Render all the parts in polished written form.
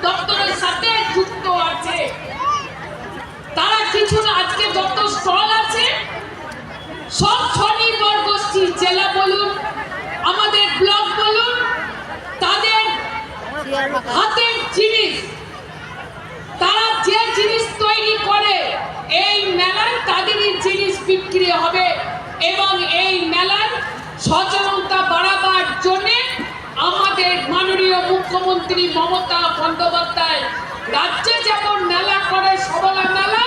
দপ্তরের সাথে যুক্ত আছে। তারা কিছু না, আজকে যত স্টল আছে সব স্বনির্ভর গোষ্ঠী, জেলা বলুন আমাদের ব্লক বলুন, তাদের হাতের জিনিস, তারা যে জিনিস তৈরি করে এই মেলায় তাদেরই জিনিস বিক্রি হবে। এবং এই মেলার সচেতনতা বাড়াবার জন্য আমাদের মাননীয় মুখ্যমন্ত্রী মমতা বন্দ্যোপাধ্যায় রাজ্যে যেমন মেলা করে সবলা মেলা,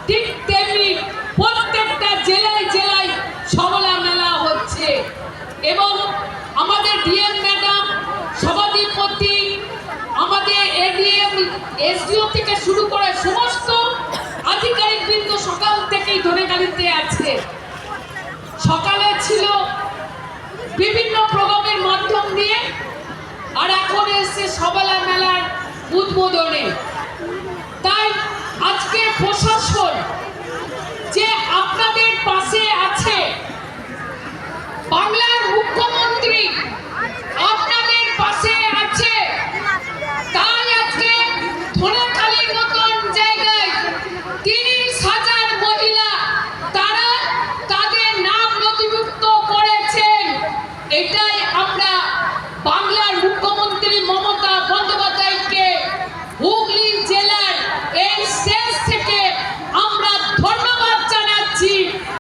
ঠিক তেমনি প্রত্যেকটা জেলায় জেলায় সবলা মেলা হচ্ছে। এবং আমাদের ডিএম ম্যাডাম, সভাধিপতি, আমাদের এডিএম, এসডিও থেকে শুরু করে সমস্ত আধিকারিক বৃন্দ সকাল থেকেই ধনেখালিতে আছে। সকালে ছিল বিভিন্ন প্রোগ্রামের মাধ্যম দিয়ে, আর এখন এসে সবলা মেলার উদ্বোধনে। তাই আজকে প্রশাসন যে আপনাদের পাশে